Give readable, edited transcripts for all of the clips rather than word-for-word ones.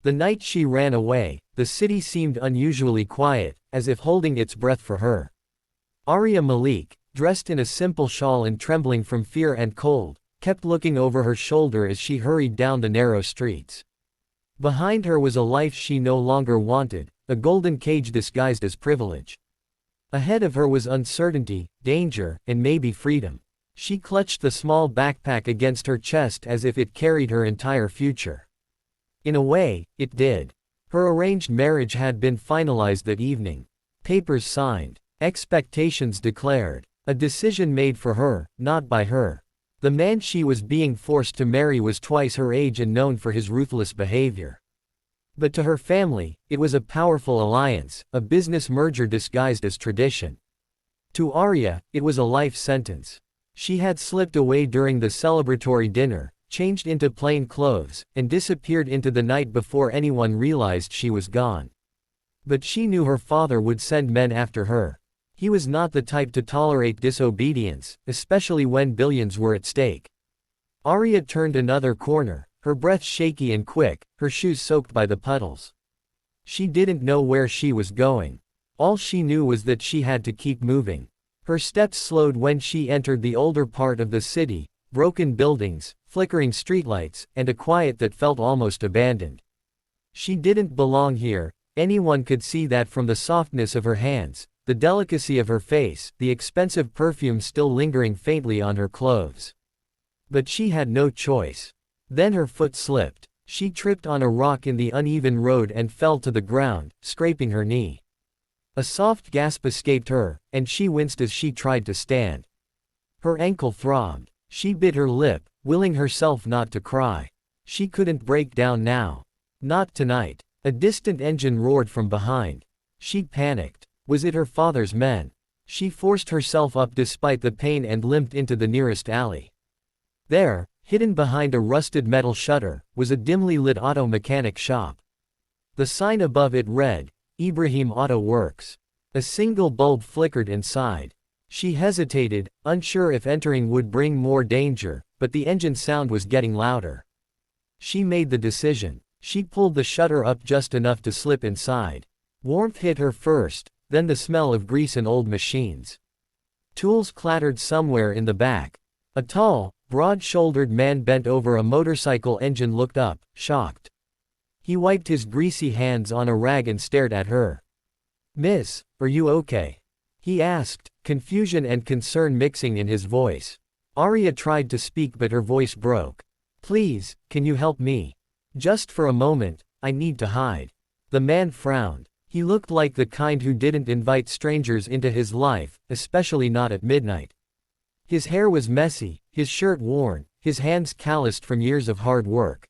The night she ran away, the city seemed unusually quiet, as if holding its breath for her. Arya Malik, dressed in a simple shawl and trembling from fear and cold, kept looking over her shoulder as she hurried down the narrow streets. Behind her was a life she no longer wanted, a golden cage disguised as privilege. Ahead of her was uncertainty, danger, and maybe freedom. She clutched the small backpack against her chest as if it carried her entire future. In a way, it did. Her arranged marriage had been finalized that evening. Papers signed. Expectations declared. A decision made for her, not by her. The man she was being forced to marry was twice her age and known for his ruthless behavior. But to her family, it was a powerful alliance, a business merger disguised as tradition. To Arya, it was a life sentence. She had slipped away during the celebratory dinner, changed into plain clothes, and disappeared into the night before anyone realized she was gone. But she knew her father would send men after her. He was not the type to tolerate disobedience, especially when billions were at stake. Arya turned another corner, her breath shaky and quick, her shoes soaked by the puddles. She didn't know where she was going. All she knew was that she had to keep moving. Her steps slowed when she entered the older part of the city, broken buildings, flickering streetlights, and a quiet that felt almost abandoned. She didn't belong here, anyone could see that from the softness of her hands, the delicacy of her face, the expensive perfume still lingering faintly on her clothes. But she had no choice. Then her foot slipped. She tripped on a rock in the uneven road and fell to the ground, scraping her knee. A soft gasp escaped her, and she winced as she tried to stand. Her ankle throbbed. She bit her lip, willing herself not to cry. She couldn't break down now. Not tonight. A distant engine roared from behind. She panicked. Was it her father's men? She forced herself up despite the pain and limped into the nearest alley. There, hidden behind a rusted metal shutter, was a dimly lit auto mechanic shop. The sign above it read, Ibrahim Auto Works. A single bulb flickered inside. She hesitated, unsure if entering would bring more danger, but the engine sound was getting louder. She made the decision. She pulled the shutter up just enough to slip inside. Warmth hit her first, then the smell of grease and old machines. Tools clattered somewhere in the back. A tall, broad-shouldered man bent over a motorcycle engine looked up, shocked. He wiped his greasy hands on a rag and stared at her. "Miss, are you okay?" he asked, confusion and concern mixing in his voice. Arya tried to speak but her voice broke. "Please, can you help me? Just for a moment, I need to hide." The man frowned. He looked like the kind who didn't invite strangers into his life, especially not at midnight. His hair was messy, his shirt worn, his hands calloused from years of hard work.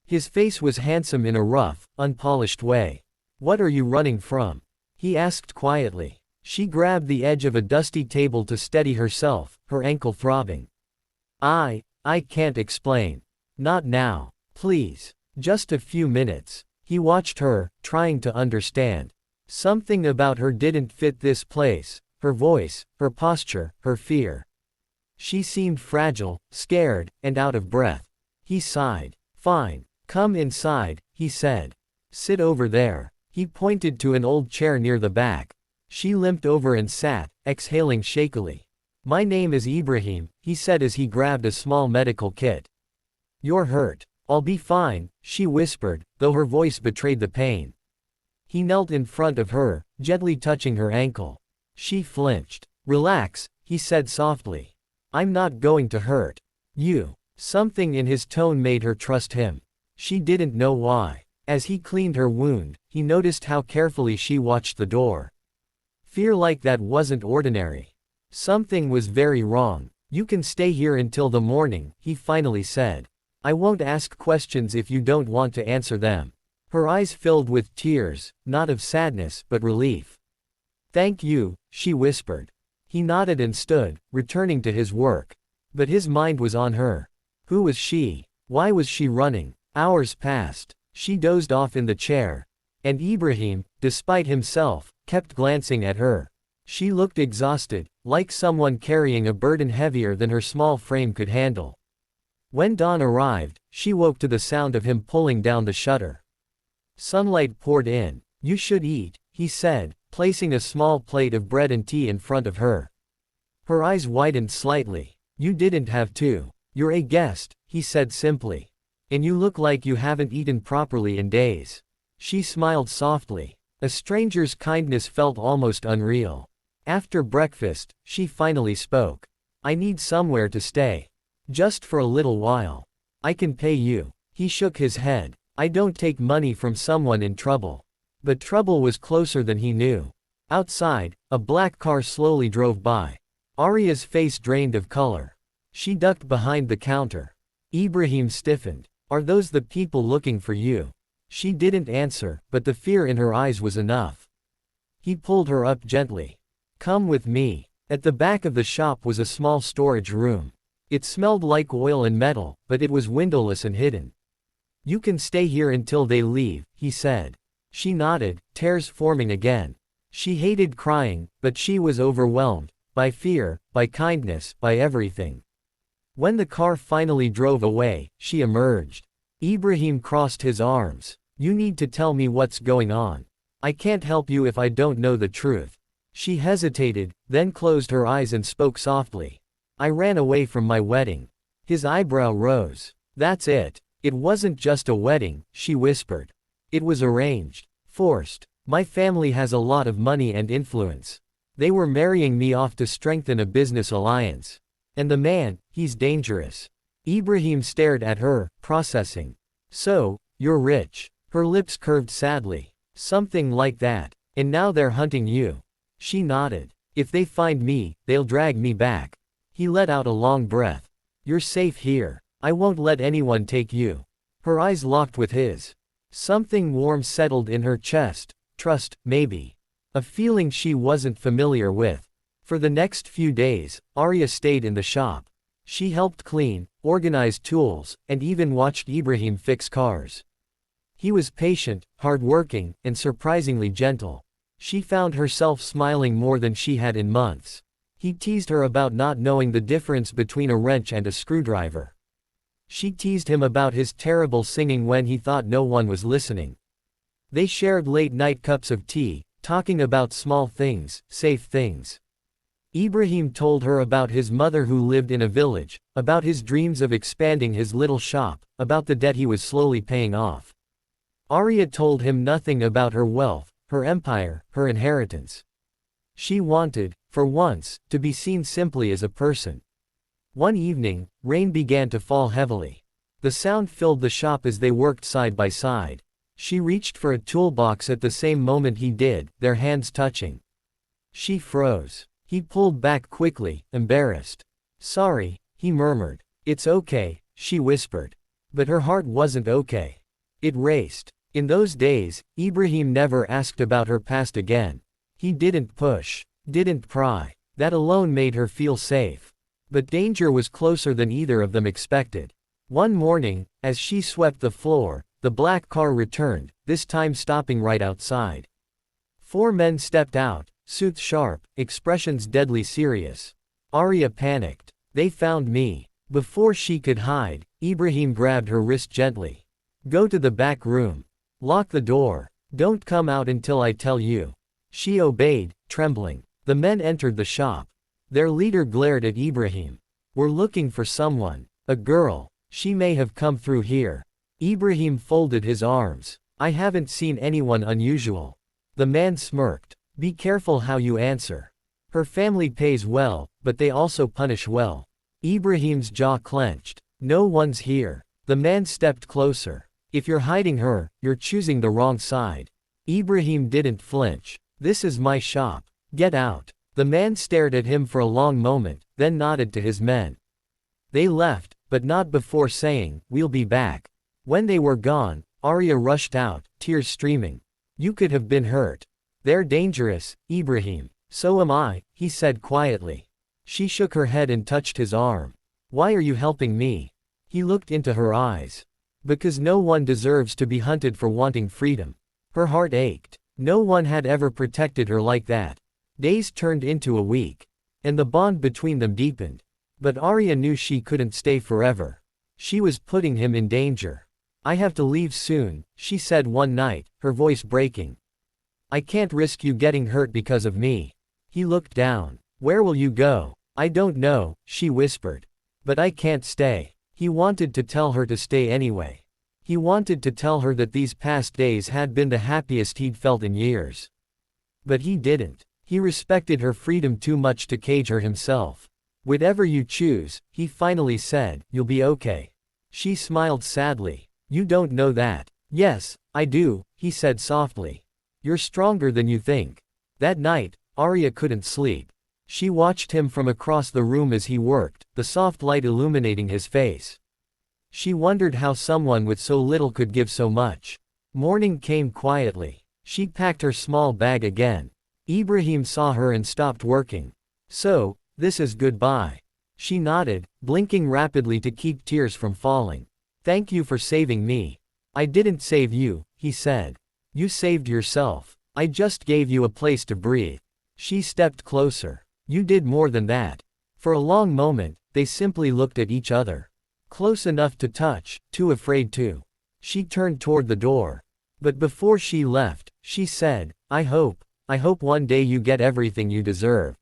His face was handsome in a rough, unpolished way. "What are you running from?" he asked quietly. She grabbed the edge of a dusty table to steady herself, her ankle throbbing. I can't explain. Not now. Please. Just a few minutes." He watched her, trying to understand. Something about her didn't fit this place, her voice, her posture, her fear. She seemed fragile, scared, and out of breath. He sighed. "Fine. Come inside," he said. "Sit over there." He pointed to an old chair near the back. She limped over and sat, exhaling shakily. "My name is Ibrahim," he said as he grabbed a small medical kit. "You're hurt." "I'll be fine," she whispered, though her voice betrayed the pain. He knelt in front of her, gently touching her ankle. She flinched. "Relax," he said softly. "I'm not going to hurt you." Something in his tone made her trust him. She didn't know why. As he cleaned her wound, he noticed how carefully she watched the door. Fear like that wasn't ordinary. Something was very wrong. "You can stay here until the morning," he finally said. "I won't ask questions if you don't want to answer them." Her eyes filled with tears, not of sadness but relief. "Thank you," she whispered. He nodded and stood, returning to his work. But his mind was on her. Who was she? Why was she running? Hours passed. She dozed off in the chair. And Ibrahim, despite himself, kept glancing at her. She looked exhausted, like someone carrying a burden heavier than her small frame could handle. When dawn arrived, she woke to the sound of him pulling down the shutter. Sunlight poured in. You should eat, he said, placing a small plate of bread and tea in front of her. Her eyes widened slightly. You didn't have to. You're a guest, he said simply. And you look like you haven't eaten properly in days. She smiled softly. A stranger's kindness felt almost unreal. After breakfast, she finally spoke. I need somewhere to stay. Just for a little while. I can pay you. He shook his head. I don't take money from someone in trouble. But trouble was closer than he knew. Outside, a black car slowly drove by. Arya's face drained of color. She ducked behind the counter. Ibrahim stiffened. Are those the people looking for you? She didn't answer, but the fear in her eyes was enough. He pulled her up gently. Come with me. At the back of the shop was a small storage room. It smelled like oil and metal, but it was windowless and hidden. You can stay here until they leave, he said. She nodded, tears forming again. She hated crying, but she was overwhelmed. By fear, by kindness, by everything. When the car finally drove away, she emerged. Ibrahim crossed his arms. You need to tell me what's going on. I can't help you if I don't know the truth. She hesitated, then closed her eyes and spoke softly. I ran away from my wedding. His eyebrow rose. That's it. It wasn't just a wedding, she whispered. It was arranged. Forced. My family has a lot of money and influence. They were marrying me off to strengthen a business alliance. And the man, he's dangerous. Ibrahim stared at her, processing. So, you're rich. Her lips curved sadly. Something like that. And now they're hunting you. She nodded. If they find me, they'll drag me back. He let out a long breath. You're safe here. I won't let anyone take you. Her eyes locked with his. Something warm settled in her chest. Trust, maybe. A feeling she wasn't familiar with. For the next few days, Arya stayed in the shop. She helped clean, organized tools, and even watched Ibrahim fix cars. He was patient, hardworking, and surprisingly gentle. She found herself smiling more than she had in months. He teased her about not knowing the difference between a wrench and a screwdriver. She teased him about his terrible singing when he thought no one was listening. They shared late-night cups of tea, talking about small things, safe things. Ibrahim told her about his mother who lived in a village, about his dreams of expanding his little shop, about the debt he was slowly paying off. Arya told him nothing about her wealth, her empire, her inheritance. She wanted, for once, to be seen simply as a person. One evening, rain began to fall heavily. The sound filled the shop as they worked side by side. She reached for a toolbox at the same moment he did, their hands touching. She froze. He pulled back quickly, embarrassed. Sorry, he murmured. It's okay, she whispered. But her heart wasn't okay. It raced. In those days, Ibrahim never asked about her past again. He didn't push, didn't pry. That alone made her feel safe. But danger was closer than either of them expected. One morning, as she swept the floor, the black car returned, this time stopping right outside. 4 men stepped out, suits sharp, expressions deadly serious. Arya panicked. They found me. Before she could hide, Ibrahim grabbed her wrist gently. Go to the back room. Lock the door. Don't come out until I tell you. She obeyed, trembling. The men entered the shop. Their leader glared at Ibrahim. We're looking for someone. A girl. She may have come through here. Ibrahim folded his arms. I haven't seen anyone unusual. The man smirked. Be careful how you answer. Her family pays well, but they also punish well. Ibrahim's jaw clenched. No one's here. The man stepped closer. If you're hiding her, you're choosing the wrong side. Ibrahim didn't flinch. This is my shop. Get out. The man stared at him for a long moment, then nodded to his men. They left, but not before saying, we'll be back. When they were gone, Arya rushed out, tears streaming. You could have been hurt. They're dangerous, Ibrahim. So am I, he said quietly. She shook her head and touched his arm. Why are you helping me? He looked into her eyes. Because no one deserves to be hunted for wanting freedom. Her heart ached. No one had ever protected her like that. Days turned into a week. And the bond between them deepened. But Arya knew she couldn't stay forever. She was putting him in danger. I have to leave soon, she said one night, her voice breaking. I can't risk you getting hurt because of me. He looked down. Where will you go? I don't know, she whispered. But I can't stay. He wanted to tell her to stay anyway. He wanted to tell her that these past days had been the happiest he'd felt in years. But he didn't. He respected her freedom too much to cage her himself. Whatever you choose, he finally said, you'll be okay. She smiled sadly. You don't know that. Yes, I do, he said softly. You're stronger than you think. That night, Arya couldn't sleep. She watched him from across the room as he worked, the soft light illuminating his face. She wondered how someone with so little could give so much. Morning came quietly. She packed her small bag again. Ibrahim saw her and stopped working. So, this is goodbye. She nodded, blinking rapidly to keep tears from falling. Thank you for saving me. I didn't save you, he said. You saved yourself. I just gave you a place to breathe. She stepped closer. You did more than that. For a long moment, they simply looked at each other. Close enough to touch, too afraid to. She turned toward the door. But before she left, she said, I hope one day you get everything you deserve.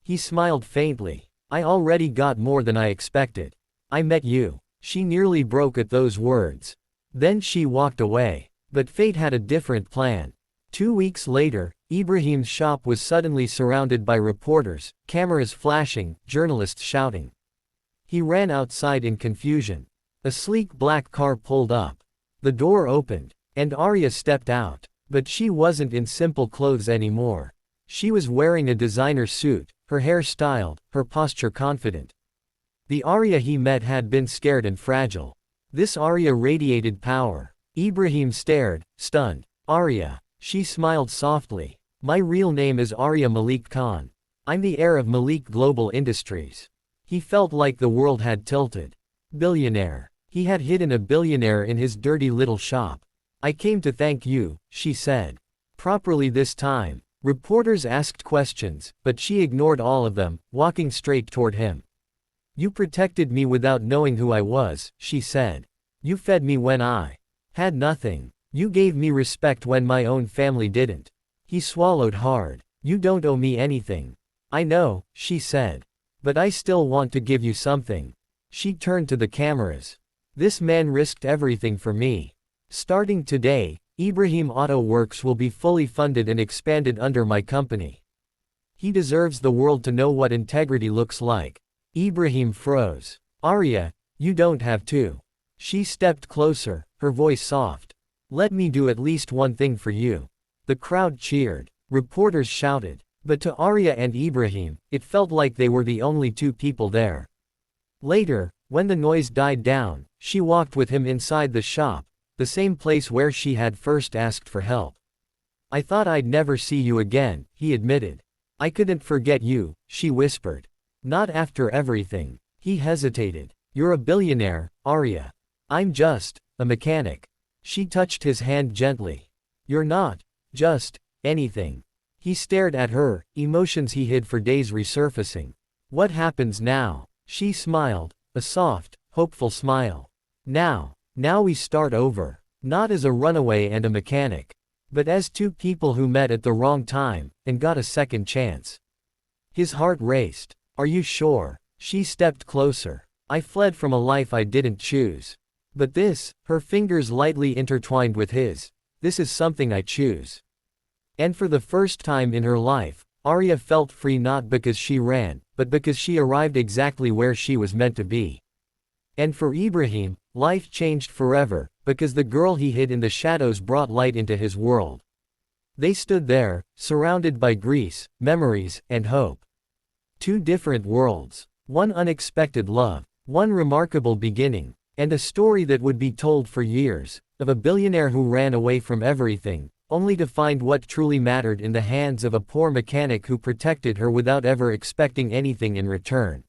He smiled faintly. I already got more than I expected. I met you. She nearly broke at those words. Then she walked away. But fate had a different plan. 2 weeks later, Ibrahim's shop was suddenly surrounded by reporters, cameras flashing, journalists shouting. He ran outside in confusion. A sleek black car pulled up. The door opened, and Arya stepped out. But she wasn't in simple clothes anymore. She was wearing a designer suit, her hair styled, her posture confident. The Arya he met had been scared and fragile. This Arya radiated power. Ibrahim stared, stunned. Arya. She smiled softly. My real name is Arya Malik Khan. I'm the heir of Malik Global Industries. He felt like the world had tilted. Billionaire. He had hidden a billionaire in his dirty little shop. I came to thank you, she said. Properly this time. Reporters asked questions, but she ignored all of them, walking straight toward him. You protected me without knowing who I was, she said. You fed me when I had nothing. You gave me respect when my own family didn't. He swallowed hard. You don't owe me anything. I know, she said. But I still want to give you something. She turned to the cameras. This man risked everything for me. Starting today, Ibrahim Auto Works will be fully funded and expanded under my company. He deserves the world to know what integrity looks like. Ibrahim froze. Arya, you don't have to. She stepped closer, her voice soft. Let me do at least one thing for you. The crowd cheered. Reporters shouted. But to Arya and Ibrahim, it felt like they were the only two people there. Later, when the noise died down, she walked with him inside the shop, the same place where she had first asked for help. I thought I'd never see you again, he admitted. I couldn't forget you, she whispered. Not after everything. He hesitated. You're a billionaire, Arya. I'm just a mechanic. She touched his hand gently. You're not just anything. He stared at her, emotions he hid for days resurfacing. What happens now? She smiled, a soft, hopeful smile. Now we start over. Not as a runaway and a mechanic. But as two people who met at the wrong time, and got a second chance. His heart raced. Are you sure? She stepped closer. I fled from a life I didn't choose. But this, her fingers lightly intertwined with his, this is something I choose. And for the first time in her life, Arya felt free not because she ran, but because she arrived exactly where she was meant to be. And for Ibrahim, life changed forever, because the girl he hid in the shadows brought light into his world. They stood there, surrounded by Greece, memories, and hope. Two different worlds. One unexpected love, one remarkable beginning, and a story that would be told for years, of a billionaire who ran away from everything, only to find what truly mattered in the hands of a poor mechanic who protected her without ever expecting anything in return.